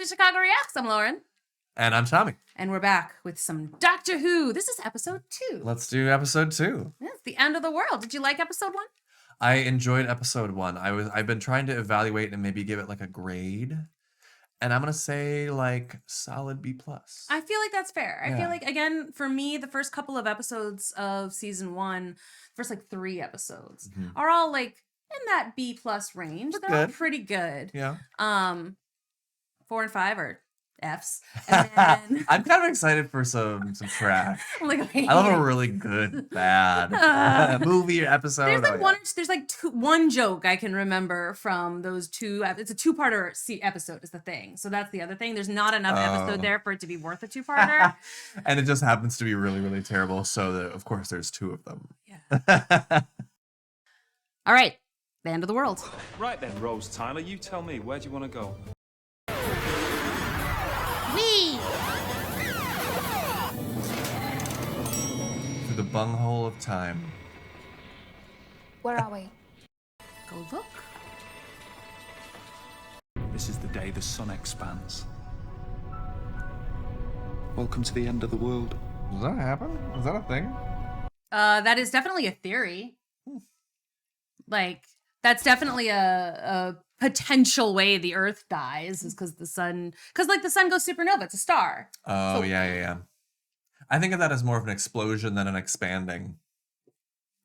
to Chicago Reacts. I'm Lauren. And I'm Tommy. And we're back with some Doctor Who. This is episode 2. Let's do episode 2. It's the end of the world. Did you like episode 1? I enjoyed episode 1. I've been trying to evaluate and maybe give it like a grade. And I'm going to say like solid B+. I feel like that's fair. I feel like, again, for me, the first couple of episodes of season 1, first like 3 episodes, are all like in that B+ range. They're all pretty good. Yeah. 4 and 5 are Fs. And then I'm kind of excited for some trash. I love a really good, bad movie or episode. There's like one joke I can remember from those 2. It's a 2-parter episode is the thing. So that's the other thing. There's not enough episode there for it to be worth a 2-parter. And it just happens to be really, really terrible. So of course there's 2 of them. Yeah. All right. The end of the world. Right then, Rose Tyler, you tell me, where do you want to go? Through the bunghole of time. Where are we? Go look. This is the day the sun expands. Welcome to the end of the world. Does that happen? Is that a thing? That is definitely a theory. Like, that's definitely a potential way the Earth dies is because the sun goes supernova. It's a star. Oh, yeah. I think of that as more of an explosion than an expanding,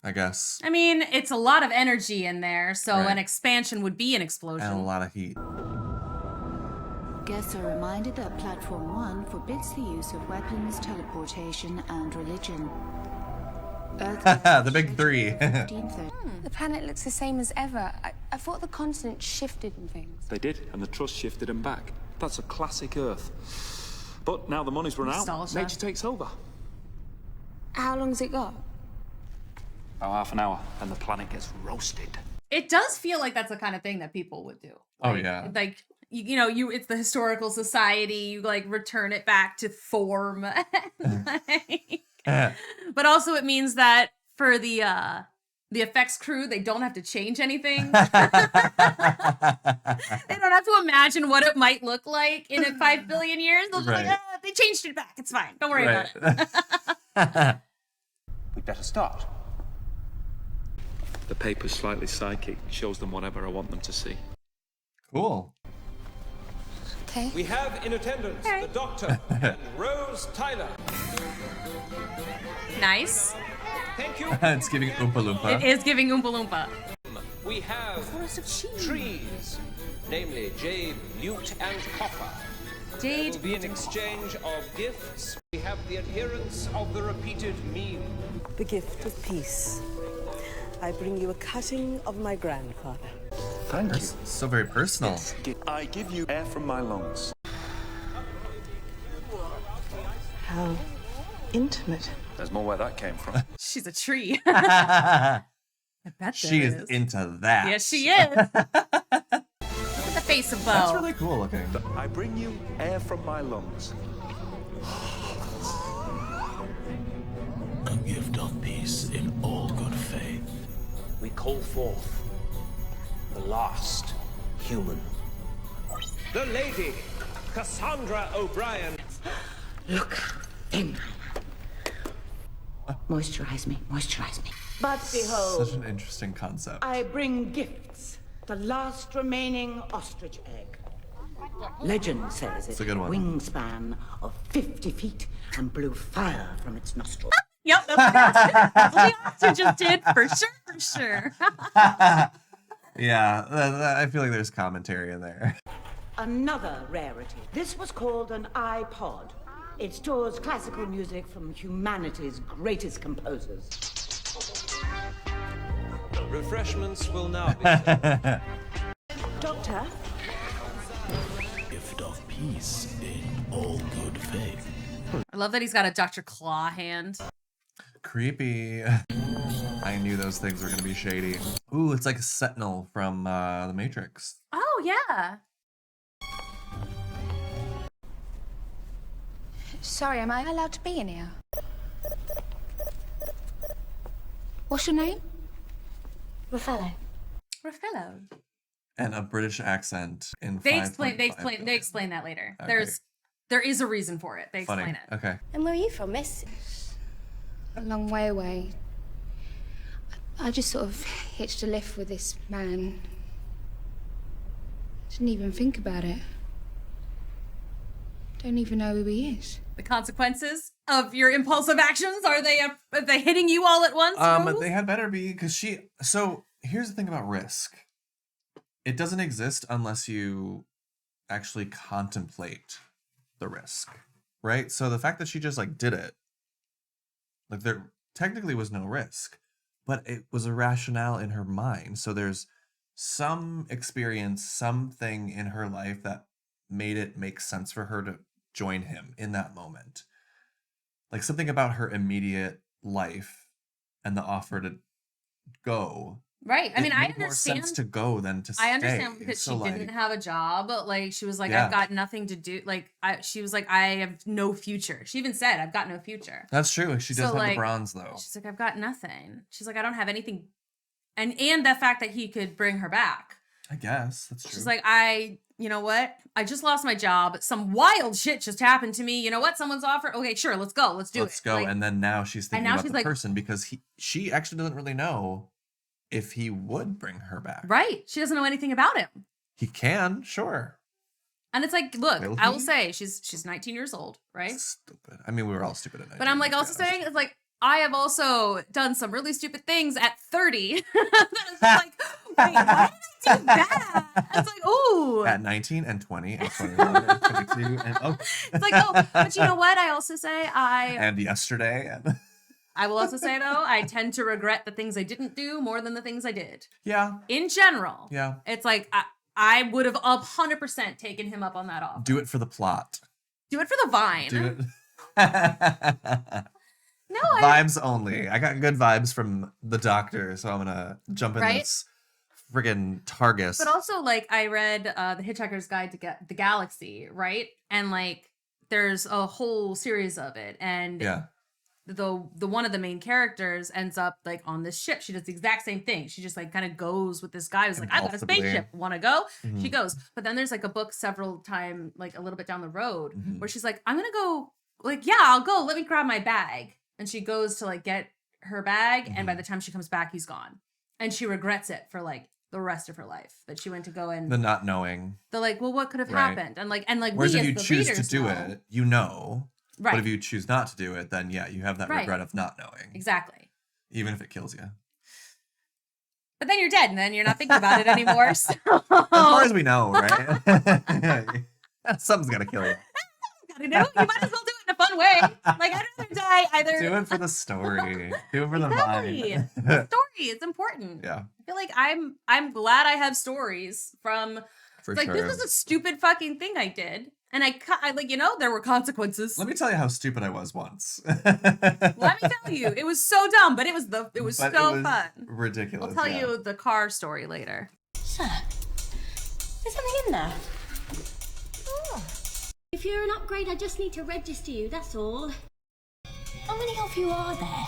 I guess. I mean, it's a lot of energy in there, so an expansion would be an explosion. And a lot of heat. Guests are reminded that Platform 1 forbids the use of weapons, teleportation, and religion. The big 3. The planet looks the same as ever. I thought the continent shifted and things. They did, and the Trust shifted them back. That's a classic Earth. But now the money's run out, nature takes over. How long's it got? About half an hour, and the planet gets roasted. It does feel like that's the kind of thing that people would do. Oh, yeah. Like, it's the historical society. You, like, return it back to form. But also it means that for the effects crew, they don't have to change anything. They don't have to imagine what it might look like in 5 billion years. They'll just they changed it back. It's fine. Don't worry about it. We'd better start. The paper's slightly psychic. Shows them whatever I want them to see. Cool. Okay. We have in attendance the Doctor and Rose Tyler. Nice. Thank you. It's giving Oompa Loompa. It is giving Oompa Loompa. We have trees, namely jade, lute, and copper. There will be an exchange of gifts. We have the adherence of the repeated meme. The gift of peace. I bring you a cutting of my grandfather. Thank you. So very personal. I give you air from my lungs. How intimate. There's more where that came from. She's a tree. I bet she is into that. Yes, she is. Look at the face of Bo. That's really cool looking. I bring you air from my lungs. A gift of peace in all good faith. We call forth the last human. The lady, Cassandra O'Brien. Look in. Moisturize me. But behold, Such an interesting concept. I bring gifts. The last remaining ostrich egg. Legend says It's it a good had a one. wingspan of 50 feet and blew fire from its nostrils. Yep, that's what the ostriches did, for sure. Yeah, I feel like there's commentary in there. Another rarity. This was called an iPod. It stores classical music from humanity's greatest composers. Refreshments will now be served. Doctor? Gift of peace in all good faith. I love that he's got a Dr. Claw hand. Creepy. I knew those things were going to be shady. Ooh, it's like a sentinel from The Matrix. Oh, yeah. Sorry, am I allowed to be in here? What's your name? Raffaello. Raffaello. And a British accent in They 5.5 explain that later. Okay. There is a reason for it. They Funny. explain it. Okay. And where are you from, miss? A long way away. I just sort of hitched a lift with this man. Didn't even think about it. Don't even know who he is. The consequences of your impulsive actions, are they hitting you all at once? Rose? They had better be, because so here's the thing about risk. It doesn't exist unless you actually contemplate the risk, right? So the fact that she just like did it, like there technically was no risk, but it was a rationale in her mind. So there's some experience, something in her life that made it make sense for her to join him in that moment. Like something about her immediate life and the offer to go. Right. I mean, I made more understand. sense to go than to stay. I understand because So, she didn't have a job. Like she was like, Yeah. I've got nothing to do. Like she was like, I have no future. She even said, I've got no future. That's true. She does So, have the like, bronze though. She's like, I've got nothing. She's like, I don't have anything. And the fact that he could bring her back. I guess that's true. She's like, you know what? I just lost my job. Some wild shit just happened to me. You know what? Someone's offered. Okay, sure, let's go. Let's do it. Let's go. Like, And then now she's thinking now about she's the like- person because she actually doesn't really know if he would bring her back. right. She doesn't know anything about him. He can, sure. And it's like, look, Will I will he? say she's 19 years old, right? Stupid. I mean, we were all stupid at 19. But I'm like let's also be honest. saying it's like I have also done some really stupid things at 30. That is like, wait, why did I do that? It's like, ooh. At 19 and 20 and 21 and 22 and It's like, oh, but you know what? I also say and yesterday and I will also say though, I tend to regret the things I didn't do more than the things I did. yeah, In general. yeah. It's like I would have 100% taken him up on that offer. Do it for the plot. Do it for the vine. Do it. No, Vibes only. I got good vibes from the doctor, so I'm gonna jump in Right? this friggin' Targus. But also, like, I read The Hitchhiker's Guide to the Galaxy, right? And like, there's a whole series of it, and yeah, the one of the main characters ends up like on this ship. She does the exact same thing. She just like kind of goes with this guy who's like, I've got a Impulsively. spaceship. Want to go? Mhm. She goes. But then there's like a book several time, like a little bit down the road, Mhm. where she's like, I'm gonna go. Like, yeah, I'll go. Let me grab my bag. And she goes to like get her bag, and by the time she comes back, he's gone. And she regrets it for like the rest of her life that she went to go and the not knowing. they're like, well, what could have Right. happened? And like, Whereas we if as you the choose to readers do know. it, you know. Right? But if you choose not to do it, then yeah, you have that Right. regret of not knowing. Exactly. Even if it kills you. But then you're dead, and then you're not thinking about it anymore. So As far as we know, right? Something's gotta kill you. gotta do. You might as well do it in a fun way. Like, I'd rather die either. Do it for the story. Do it for the Exactly. vibe. The story is important. Yeah, I feel like I'm glad I have stories from. for Like, sure. this is a stupid fucking thing I did, and I like, you know, there were consequences. Let me tell you how stupid I was once. Let me tell you, it was so dumb, but it was But so fun. Ridiculous. I'll tell yeah. you the car story later. Sir, there's something in there. Oh. If you're an upgrade, I just need to register you, that's all. How many of you are there?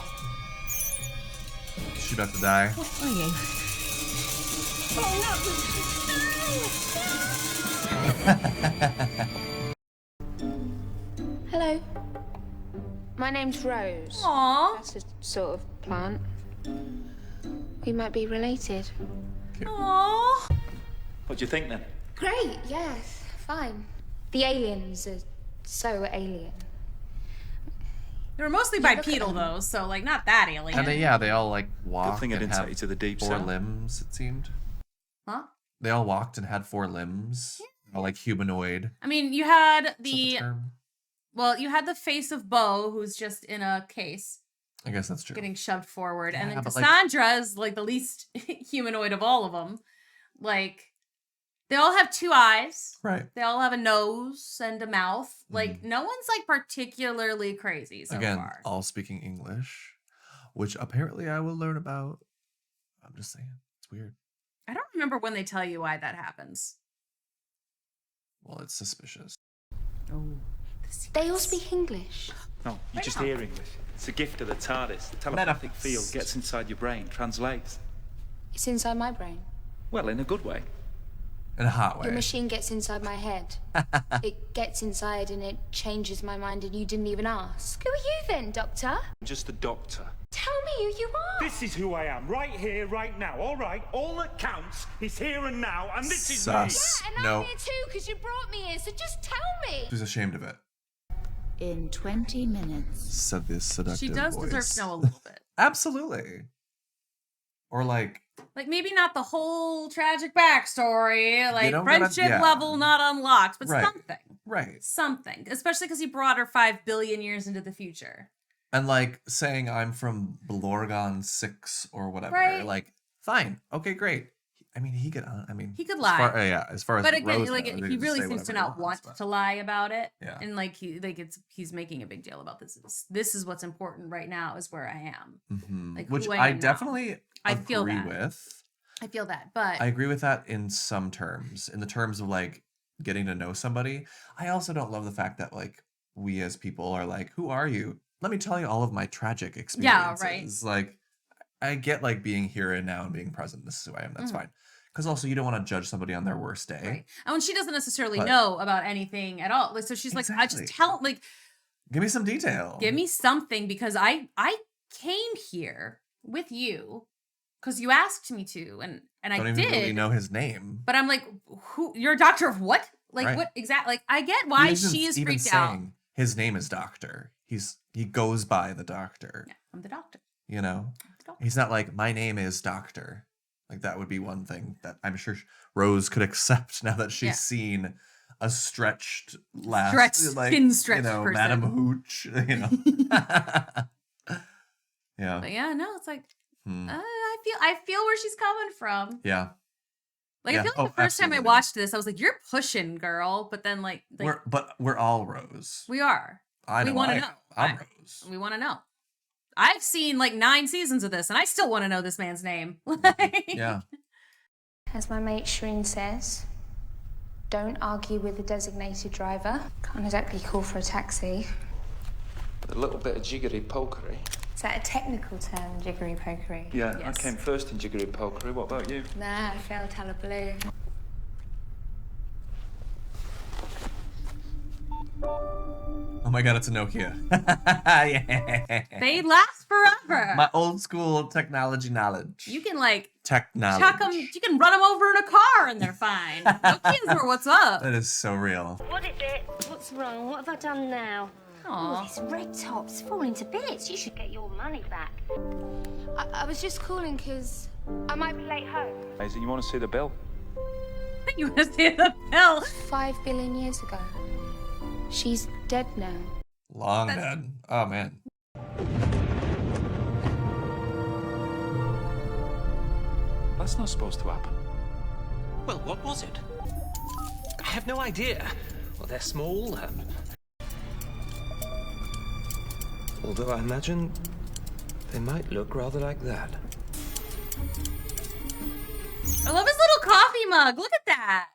Is she about to die? What are you? Hello. My name's Rose. Aww. That's a sort of plant. We might be related. Aww. What do you think then? Great, yes, fine. The aliens are so alien. They were mostly Yeah, look at bipedal them. though, so like not that alien. And they all like walk thing I and didn't have take you to the deep 4 south. limbs, it seemed. Huh? They all walked and had 4 limbs. All like humanoid. I mean, you had Is that the term? you had the face of Bo, who's just in a case, I guess that's true. getting shoved forward, and Yeah, then but, like- Cassandra is like the least humanoid of all of them. Like, they all have 2 eyes. Right. They all have a nose and a mouth. Like, no one's like particularly crazy so Again, far. all speaking English, which apparently I will learn about. I'm just saying. It's weird. I don't remember when they tell you why that happens. Well, it's suspicious. Oh. They all speak English. No, you just hear English. It's a gift of the TARDIS. The telepathic field gets inside your brain, translates. It's inside my brain. Well, in a good way. In a hot way. Your machine gets inside my head. It gets inside and it changes my mind, and you didn't even ask. Who are you then, Doctor? Just the doctor. Tell me who you are. This is who I am, right here, right now. All right, all that counts is here and now, and this is me. Yeah, and I'm here too, because you brought me here, so just tell me. She's ashamed of it. In 20 minutes. Said this seductive She does voice. deserve to know a little bit. Absolutely. Or like maybe not the whole tragic backstory, like don't friendship gotta- yeah. level not unlocked, but Right. something. Right. Something. Especially because he brought her 5 billion years into the future. And like saying I'm from Blorgon 6 or whatever. Right. Like, fine. Okay, great. I mean, he could lie. As far as But again, Rose like knows, he can really say seems to whatever not he want wants, to lie about it. Yeah. And like he's making a big deal about this is what's important right now is where I am. Mhm. Like Which who I am now. definitely I feel agree that. with. I feel that, but I agree with that in some terms. In the terms of like getting to know somebody. I also don't love the fact that like we as people are like, who are you? Let me tell you all of my tragic experiences. Yeah, right. Like I get like being here and now and being present. This is who I am. That's fine. Because also you don't want to judge somebody on their worst day. right. And when she doesn't necessarily But- know about anything at all. Like so she's like, I Exactly. just tell like Give me some detail. give me something because I came here with you because you asked me to and don't I even did. really know his name. But I'm like, who? You're a doctor of what? Like Right. what exactly? Like I get why He isn't she is even freaked out. saying his name is Doctor. He goes by the Doctor. Yeah, I'm the doctor. You know? He's not like, my name is Doctor. Like that would be one thing that I'm sure Rose could accept now that she's Yeah. seen a stretched skin stretched person. Madam Hooch, you know. Yeah. But yeah, no, it's like I feel where she's coming from. Yeah. Like Yeah. I feel like the first time I Absolutely. watched this, I was like, "You're pushing, girl." But then, like We're all Rose. we are. I know. We want to know. I'm Rose. We want to know. I've seen like 9 seasons of this, and I still want to know this man's name. Yeah. As my mate Shreen says, don't argue with the designated driver. Can't exactly call for a taxi. A little bit of jiggery pokery. Is that a technical term, jiggery pokery? Yeah, Yes. I came first in jiggery pokery. What about you? Nah, I failed hullabaloo. Oh my god, it's a Nokia. Yeah. They last forever. My old school technology knowledge. You can like Technology. chuck them. You can run them over in a car, and they're fine. Nokians are what's up. That is so real. What is it? What's wrong? What have I done now? Oh, this red top's falling to bits. You should get your money back. I was just calling because I might be late home. Is it you want to see the bill? You want to see the bill? 5 billion years ago. She's dead now. Long dead. Oh man. That's not supposed to happen. Well, what was it? I have no idea. Well, they're small. Although I imagine they might look rather like that. I love his little coffee mug. Look at that.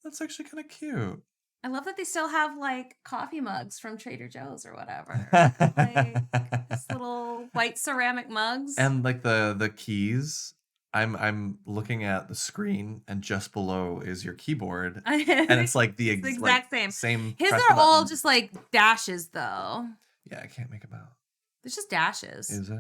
That's actually kind of cute. I love that they still have like coffee mugs from Trader Joe's or whatever. Like this little white ceramic mugs. And like the keys. I'm looking at the screen and just below is your keyboard. And it's like the exact same. Same. His press are all button. just like dashes though. Yeah, I can't make them out. It's just dashes. Is it?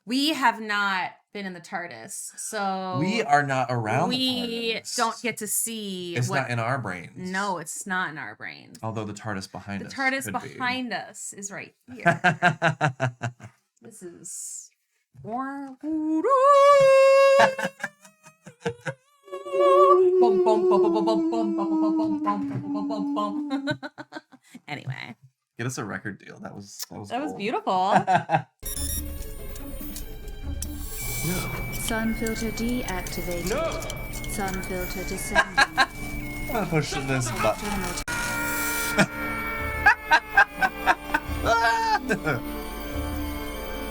We have not been in the TARDIS, so We are not around. We the TARDIS. don't get to see. It's not in our brains. No, it's not in our brains. Although the TARDIS behind The us. TARDIS could behind us is right here. This is. Anyway. Get us a record deal. That was That was beautiful. No. Sun filter deactivated. No. Sun filter descending. I'm gonna push this button.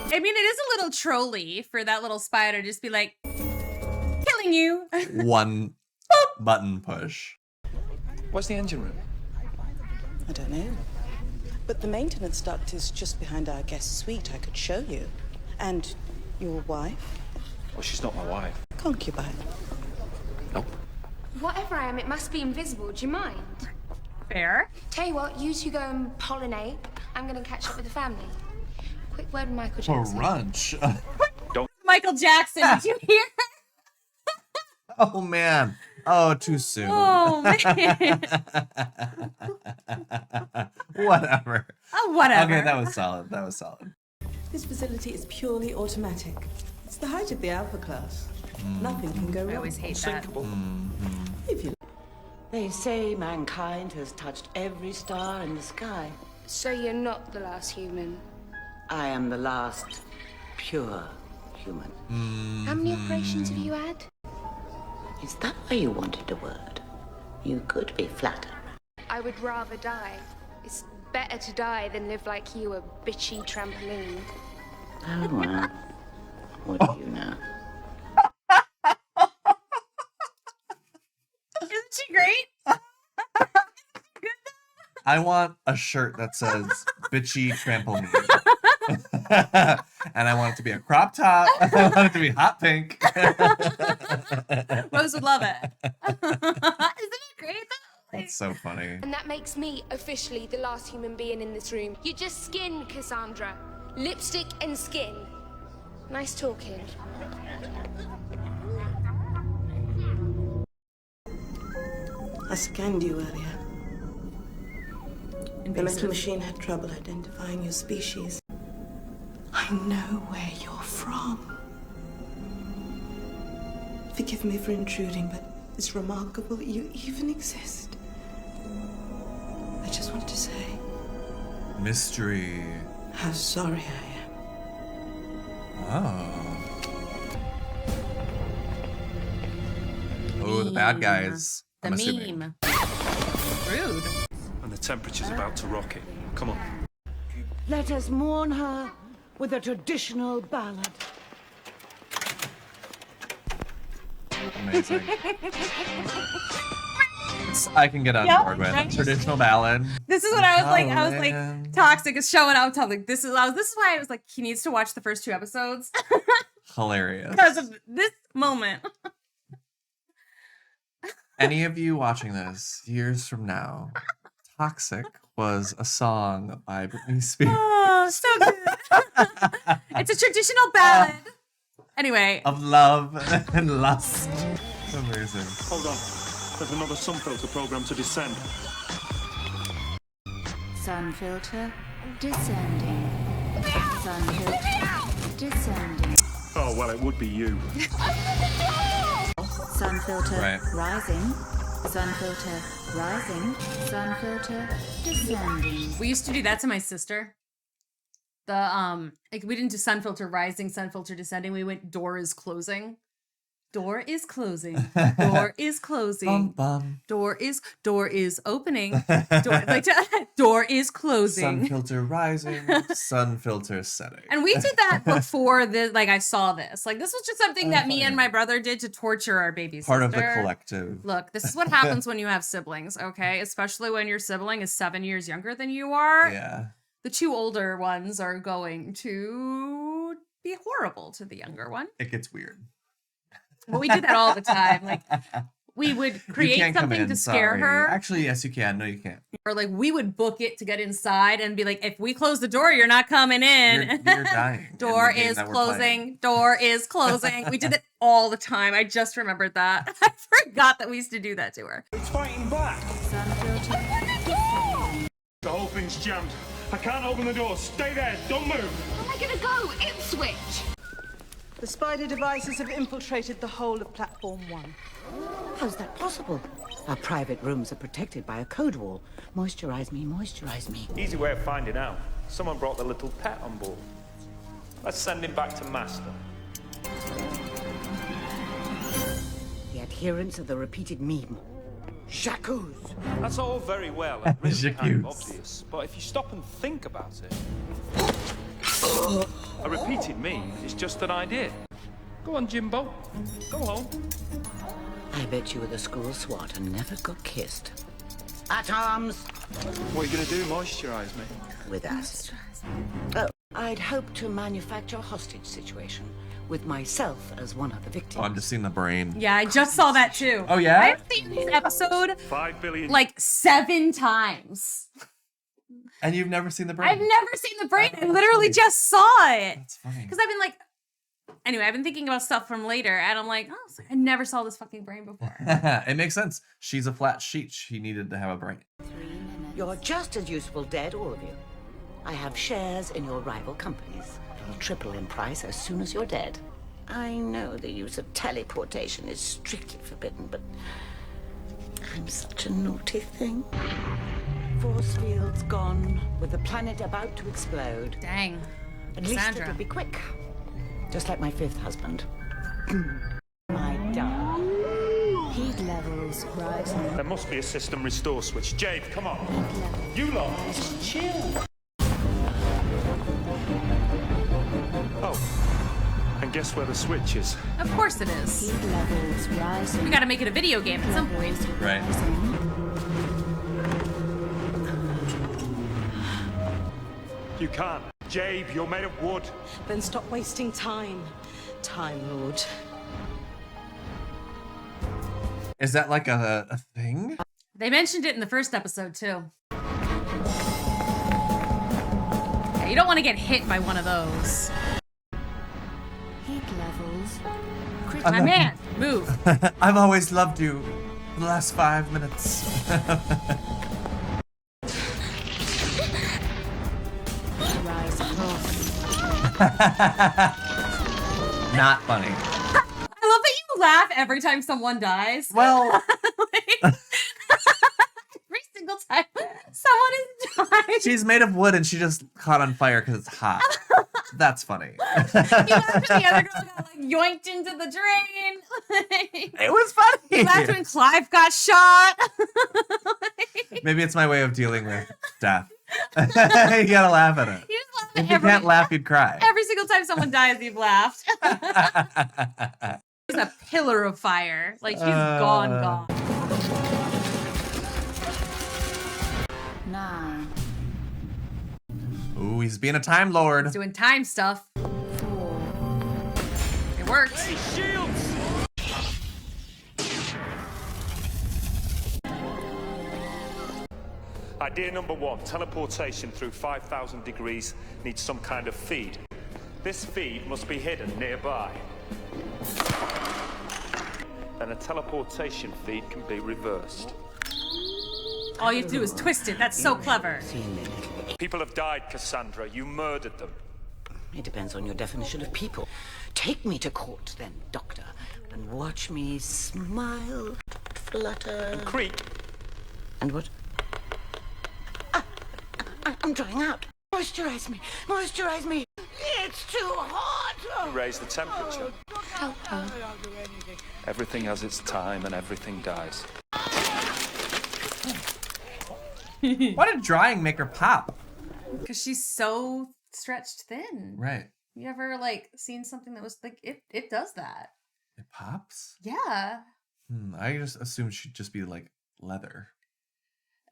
I mean, it is a little trolly for that little spider to just be like, killing you. One button push. Where's the engine room? I don't know. But the maintenance duct is just behind our guest suite. I could show you. And your wife? Well, she's not my wife. Concubine. Nope. Whatever I am, it must be invisible. Do you mind? Fair. Tell you what, you two go and pollinate. I'm gonna catch up with the family. Quick word with Michael For Jackson. brunch. Don't. Michael Jackson, did you hear? Oh man. Oh, too soon. Oh man. Whatever. Oh, whatever. Okay, that was solid. That was solid. This facility is purely automatic. It's the height of the Alpha class. Nothing can go wrong. I always hate that. If you They say mankind has touched every star in the sky. So you're not the last human. I am the last pure human. How many operations have you had? Is that why you wanted a word? You could be flattered. I would rather die. It's better to die than live like you, a bitchy trampoline. Oh, well. What do you know? Isn't she great? I want a shirt that says bitchy trampoline. And I want it to be a crop top. I want it to be hot pink. Rose would love it. Isn't it great though? That's so funny. And that makes me officially the last human being in this room. You're just skin, Cassandra. Lipstick and skin. Nice talking. I scanned you earlier. The metal machine had trouble identifying your species. I know where you're from. Forgive me for intruding, but it's remarkable that you even exist. I just wanted to say Mystery. how sorry I am. Oh, the bad guys. The I'm assuming. meme. Rude. And the temperature's about to rocket. Come on. Let us mourn her with a traditional ballad. Amazing. I can get on board with right? traditional ballad. This is what I was like, Toxic is showing out. Like, this is why I was like, he needs to watch the first 2 episodes. Hilarious. Because of this moment. Any of you watching this years from now, Toxic was a song by Britney Spears. Oh, so good. It's a traditional ballad. Anyway. Of love and lust. Amazing. Hold on. There's another sun filter program to descend. Sun filter descending. Sun filter descending. Oh, well, it would be you. Sun filter Right. rising. Sun filter rising. Sun filter descending. We used to do that to my sister. Like we didn't do sun filter rising, sun filter descending. We went door is closing. Door is closing. Door is closing. Bum, bum. Door is opening. Door is closing. Sun filter rising, sun filter setting. And we did that before I saw this. Like, this was just something that me and my brother did to torture our baby sister. Part of the collective. Look, this is what happens when you have siblings, okay? Especially when your sibling is 7 years younger than you are. Yeah. The 2 older ones are going to be horrible to the younger one. It gets weird. Well, we did that all the time. Like, we would create something to scare her. Actually, yes, you can. No, you can't. Or like we would book it to get inside and be like, if we close the door, you're not coming in. You're dying. Door is closing. Door is closing. We did it all the time. I just remembered that. I forgot that we used to do that to her. It's fighting back. Sun filter. The whole thing's jammed. I can't open the door. Stay there. Don't move. Where am I gonna go? Ipswich! The spider devices have infiltrated the whole of Platform 1. How's that possible? Our private rooms are protected by a code wall. Moisturize me, moisturize me. Easy way of finding out. Someone brought the little pet on board. Let's send him back to Master. The adherents of the repeated meme. J'accuse. That's all very well and really kind of J'accuse. obvious, but if you stop and think about it, a repeated meme is just an idea. Go on, Jimbo. Go home. I bet you were the school swat and never got kissed. At arms! What are you going to do? Moisturize me? With acid. Oh, I'd hoped to manufacture a hostage situation with myself as one of the victims. Oh, I'm just seeing the brain. Yeah, I just saw that too. Oh, yeah? I've seen this episode 5 billion. like 7 times. And you've never seen the brain? I've never seen the brain. I literally just saw it. That's funny. Because I've been like, anyway, I've been thinking about stuff from later, and I'm like, oh, I never saw this fucking brain before. It makes sense. She's a flat sheet. She needed to have a brain. You're just as useful dead, all of you. I have shares in your rival companies. It'll triple in price as soon as you're dead. I know the use of teleportation is strictly forbidden, but I'm such a naughty thing. Force field's gone, with the planet about to explode. Dang. At least Cassandra. it'll be quick. Just like my 5th husband. My darling. Heat levels rising. There must be a system restore switch. Jade, come on. You lot. Chill. Oh. And guess where the switch is? Of course it is. Heat levels rising. We gotta make it a video game at some point. Right. You can't. Jade, you're made of wood. Then stop wasting time, Time Lord. Is that like a thing? They mentioned it in the first episode too. Yeah, you don't want to get hit by one of those. Heat levels. My man, move. I've always loved you for the last 5 minutes. Not funny. I love that you laugh every time someone dies. Well, like, every single time someone is dying. she's made of wood and she just caught on fire because it's hot. That's funny. You laughed when the other girl got like yoinked into the drain. It was funny. You laughed when Clive got shot. Maybe it's my way of dealing with death. You gotta laugh at it. You just laugh If you can't laugh, you'd cry. Every single time someone dies, you've laughed. She's a pillar of fire. Like, she's gone. 9. Ooh, he's being a Time Lord. He's doing time stuff. 4. It worked. Hey, shields! Idea number 1, teleportation through 5,000 degrees needs some kind of feed. This feed must be hidden nearby. Then a teleportation feed can be reversed. All you have to do is twist it. That's so clever. People have died, Cassandra. You murdered them. It depends on your definition of people. Take me to court, then, Doctor, and watch me smile, flutter... And creep. And what? I'm drying out. Moisturize me. Moisturize me. It's too hot. Raise the temperature. Everything has its time and everything dies. Why did drying make her pop? Because she's so stretched thin. Right. You ever, like, seen something that was, like, it does that. It pops? Yeah. I just assumed she'd just be, like, leather.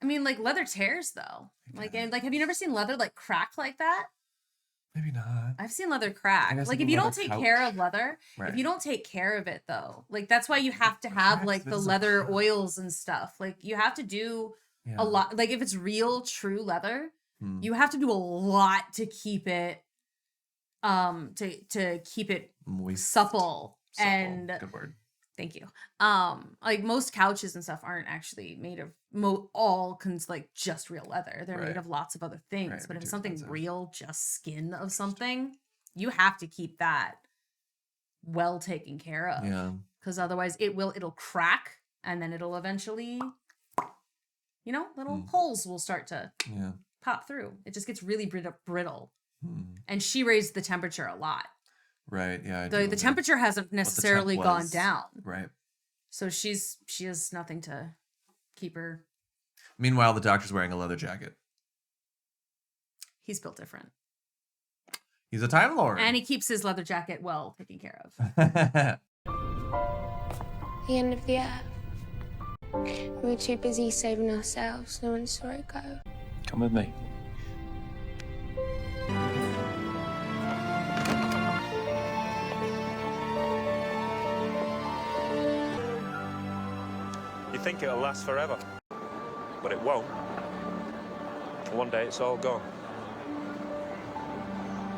I mean, like, leather tears, though. Like, and, like, have you never seen leather, like, crack like that? Maybe not. I've seen leather crack. Like, if you don't take care of leather, if you don't take care of it, though, like, that's why you have to have, like, the leather oils and stuff. Like, you have to do a lot. Like, if it's real, true leather, you have to do a lot to keep it, to keep it moist, supple. And good word. Thank you. Like, most couches and stuff aren't actually made of like just real leather. They're made of lots of other things. But if it's something real, just skin of something, you have to keep that well taken care of. Yeah. Because otherwise it'll crack, and then it'll eventually, little holes will start to pop through. It just gets really brittle. And she raised the temperature a lot. Right, yeah. The temperature hasn't necessarily gone down. Right. So she has nothing to keep her. Meanwhile, the doctor's wearing a leather jacket. He's built different. He's a Time Lord. And he keeps his leather jacket well taken care of. The end of the earth. We were too busy saving ourselves. No one saw it go. Come with me. think it'll last forever. But it won't. One day it's all gone.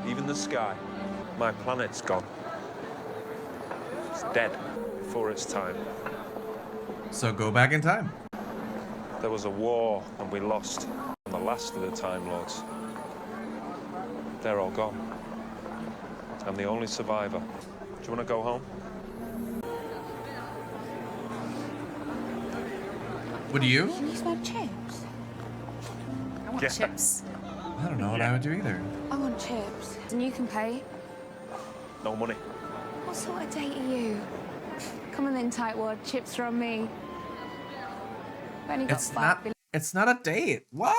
Even the sky. My planet's gone. It's dead before its time. So go back in time. There was a war and we lost. The last of the Time Lords. They're all gone. I'm the only survivor. Do you want to go home? Would you? Can you smell chips? I want chips. I don't know what I would do either. I want chips. And you can pay. No money. What sort of date are you? Come on then, tightwad. Chips are on me. I've only got It's not a date. What?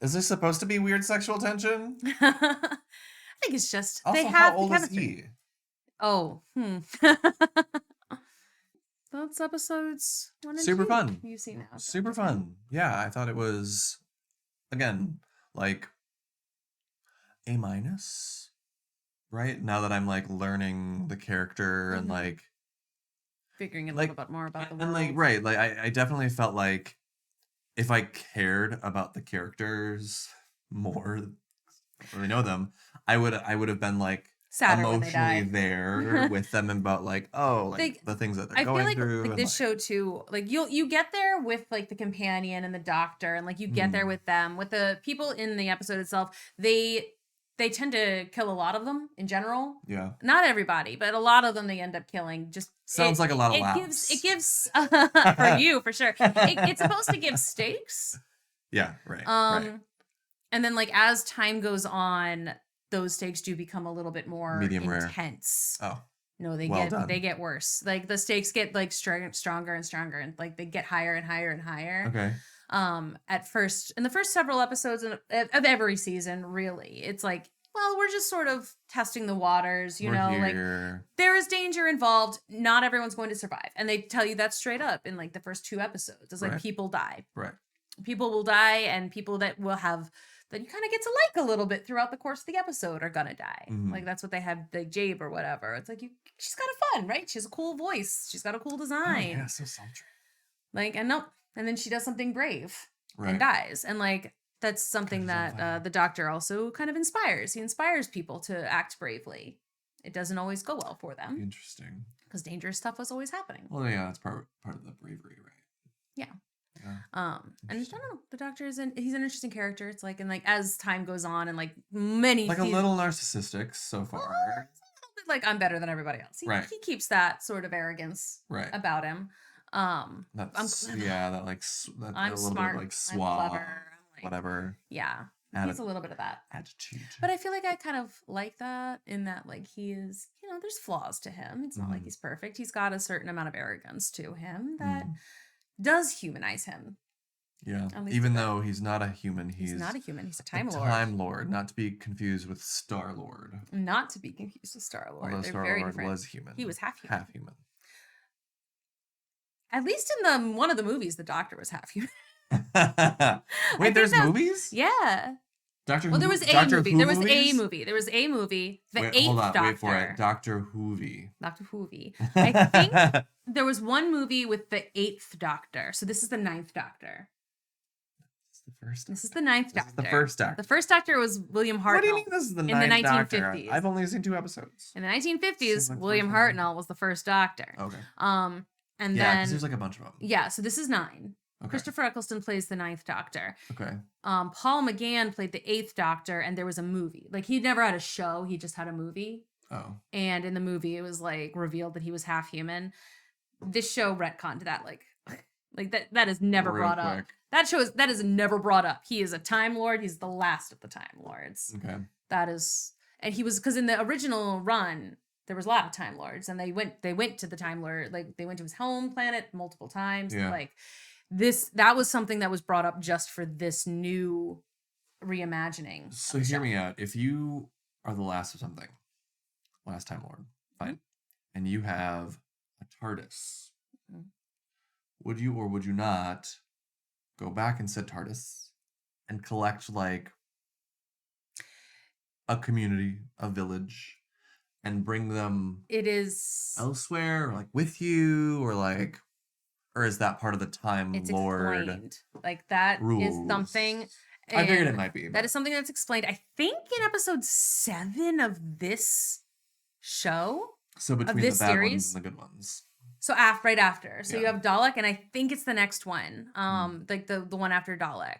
Is there supposed to be weird sexual tension? I think it's just Also, they have how old the is chemistry. he? Oh, That's episodes 1 and 2. Super fun. You've seen now. Super fun. Yeah, I thought it was, again, like A-, right? Now that I'm like learning the character and like Figuring a like, little bit more about the world. and like right, like I definitely felt like if I cared about the characters more, really know them, I would have been like sadder when they emotionally die. there with them about like Like, the things that they're I feel going like through. like and, this show too, like you get there with like the companion and the doctor, and like you get there with them. With the people in the episode itself, they tend to kill a lot of them in general. Yeah. Not everybody, but a lot of them they end up killing. Just Sounds like a lot of laughs. It gives for you for sure. It's supposed to give stakes. Yeah, right. Right. And then like as time goes on, those stakes do become a little bit more Medium rare. intense. Oh. No, they Well done. get worse. Like the stakes get like stronger and stronger, and like they get higher and higher and higher. Okay. At first, in the first several episodes of every season, really, it's like, well, we're just sort of testing the waters, you know, like there is danger involved. Not everyone's going to survive, and they tell you that straight up in like the first 2 episodes. It's like Right. people die. Right. People will die, and people that will have that you kind of get to like a little bit throughout the course of the episode are gonna die. Mhm. Like that's what they have, like Jabe or whatever. It's like she's kind of fun, right? She has a cool voice. She's got a cool Oh, design. yeah, so sultry. Like and then she does something brave Right. and dies. And like that's something Catches on that the doctor also kind of inspires. He inspires people to act bravely. It doesn't always go well for them Interesting. because dangerous stuff was always happening. Well, yeah, that's part of the bravery, right? Yeah. Yeah. And I don't know, the doctor he's an interesting character. It's like, and like as time goes on and like many Like a seasons, little narcissistic so far. like I'm better than everybody else. Right. He keeps that sort of arrogance Right. about him. That's I'm clever. yeah, that like that I'm a little smart. bit of like I'm suave, clever. I'm like, whatever yeah. Atti- He's a little bit of that. attitude. But I feel like I kind of like that in that like he is, you know, there's flaws to him. It's not like he's perfect. He's got a certain amount of arrogance to him that does humanize him. Yeah. At least Even a bit. though he's not a human, he's not a human. He's a Time Lord. Time Lord, not to be confused with Star Lord. Not to be confused with Star Lord. Although They're Star very Lord different. was human. He was half human. Half human. At least in one of the movies, the Doctor was half human. Wait, there's movies? Yeah. Doctor Well, Who, there was a Doctor movie. Who There was movies? a movie. There was a movie. The Wait, eighth hold on, Doctor. wait for it. Doctor Whovie. Doctor Whovie. I think there was one movie with the 8th Doctor. So this is the 9th Doctor. This is the 9th Doctor. This is the first Doctor. The first Doctor was William Hartnell. What do you mean this is the in ninth the Doctor? 1950s? I've only seen 2 episodes. In the 1950s, Seems like William first one. Hartnell was the first Doctor. Okay. And Yeah, then because there's like a bunch of them. yeah, so this is 9. Okay. Christopher Eccleston plays the 9th Doctor. Okay. Paul McGann played the 8th Doctor, and there was a movie. Like he never had a show; he just had a movie. Oh. And in the movie, it was like revealed that he was half human. This show retconned that, like that is never Real brought up. quick. That is never brought up. He is a Time Lord. He's the last of the Time Lords. Okay. That is, and he was because in the original run there was a lot of Time Lords, and they went to the Time Lord, like they went to his home planet multiple times. Yeah. Like that was something that was brought up just for this new reimagining. So hear me out. If you are the last of something, last Time Lord, fine, and you have a TARDIS, would you or would you not go back in said TARDIS and collect like a community, a village, and bring them It is elsewhere, or like with you, or Or is that part of the Time It's Lord explained. Like that rules? is something. I figured it might be. That is something that's explained. I think in episode 7 of this show. So between of this the bad series, ones and the good ones. So right after. So you have Dalek, and I think it's the next one. Like the one after Dalek.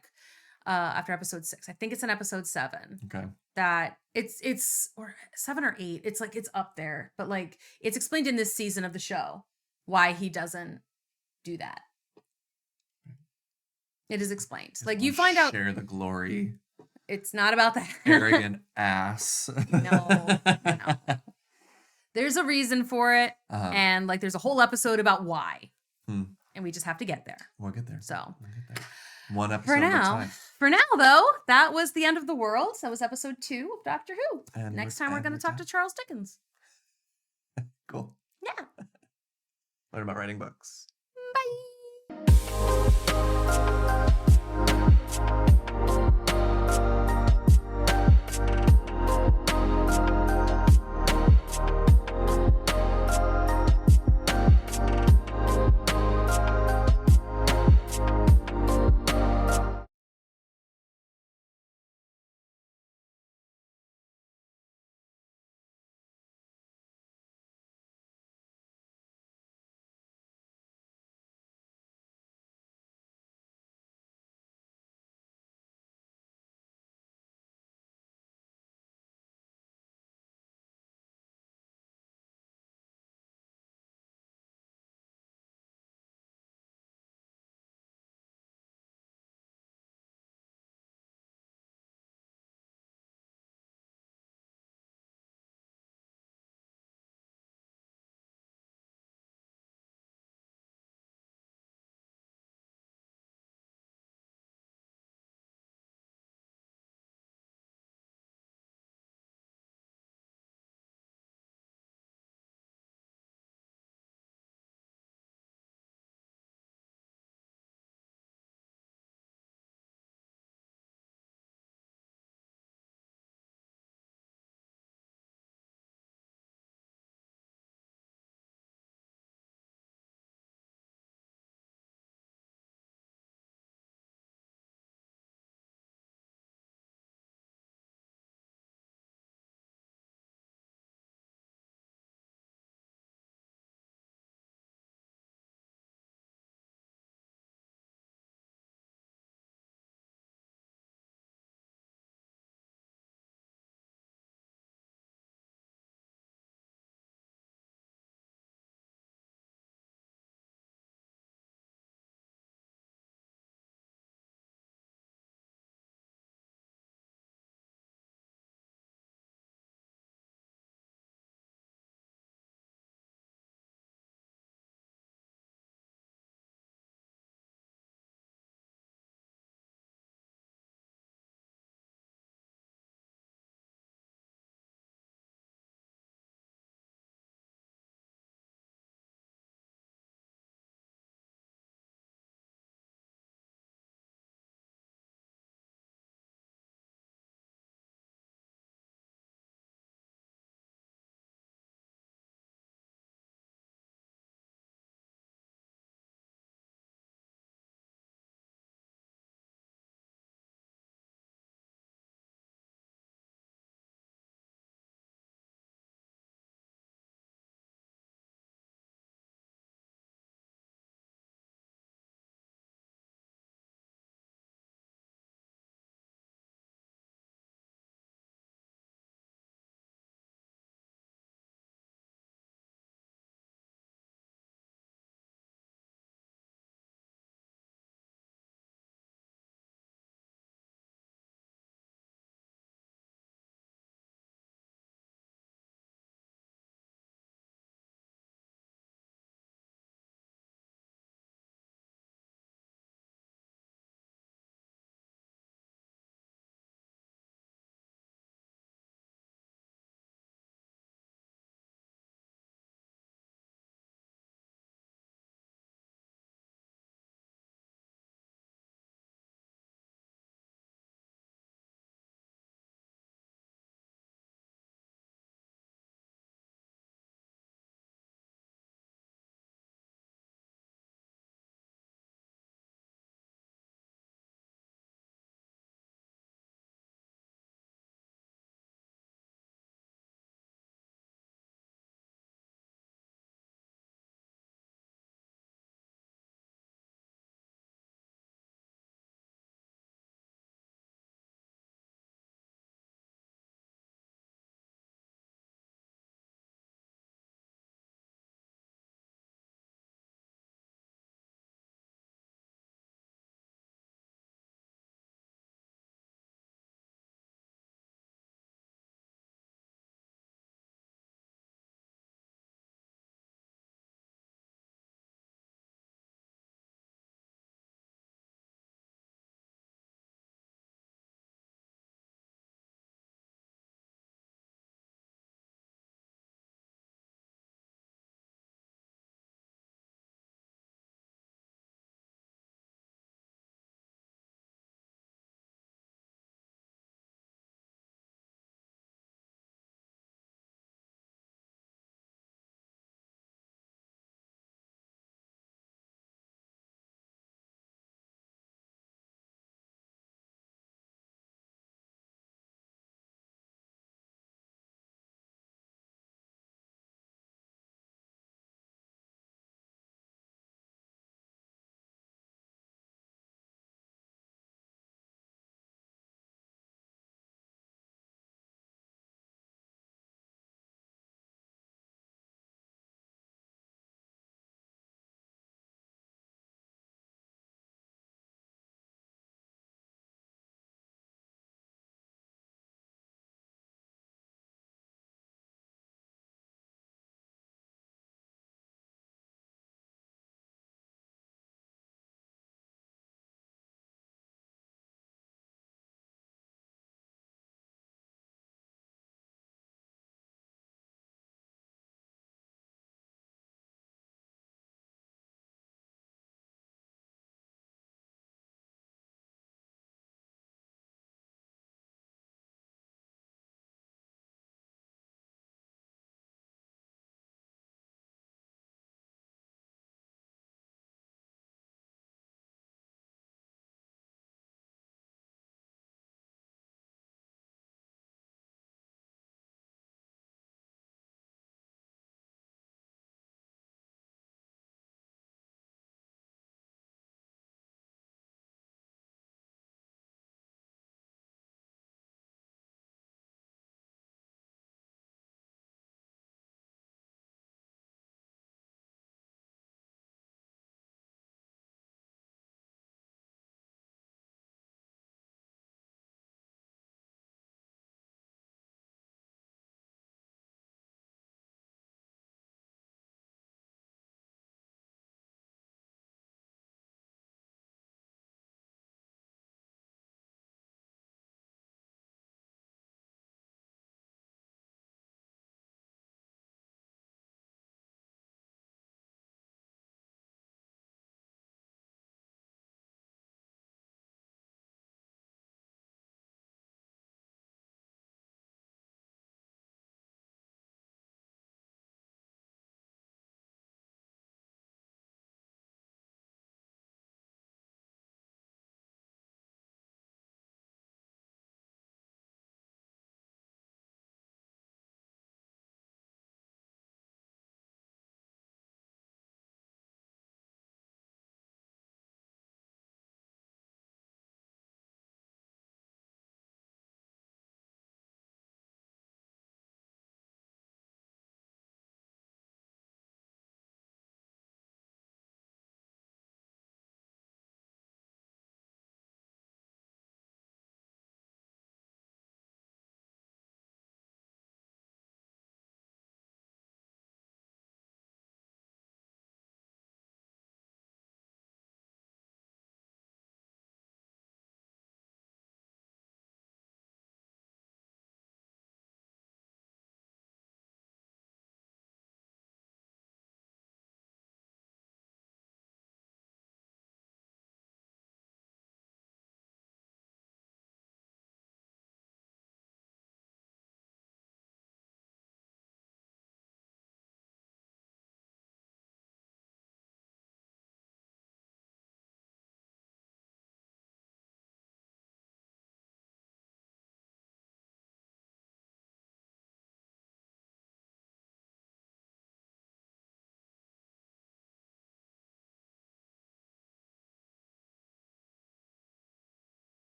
After episode 6. I think it's in episode 7. Okay. That it's or 7 or 8. It's like it's up there. But like it's explained in this season of the show why he doesn't do that. It is explained. Like you find out share the glory. It's not about that. Arrogant ass. No. There's a reason for it. And like there's a whole episode about why. And we just have to get there. We'll get there. So we'll get there. One episode at a time. For now, though, that was the end of the world. That was episode 2 of Doctor Who. And next time we're going to talk to Charles Dickens. Cool. Yeah. Learn about writing books.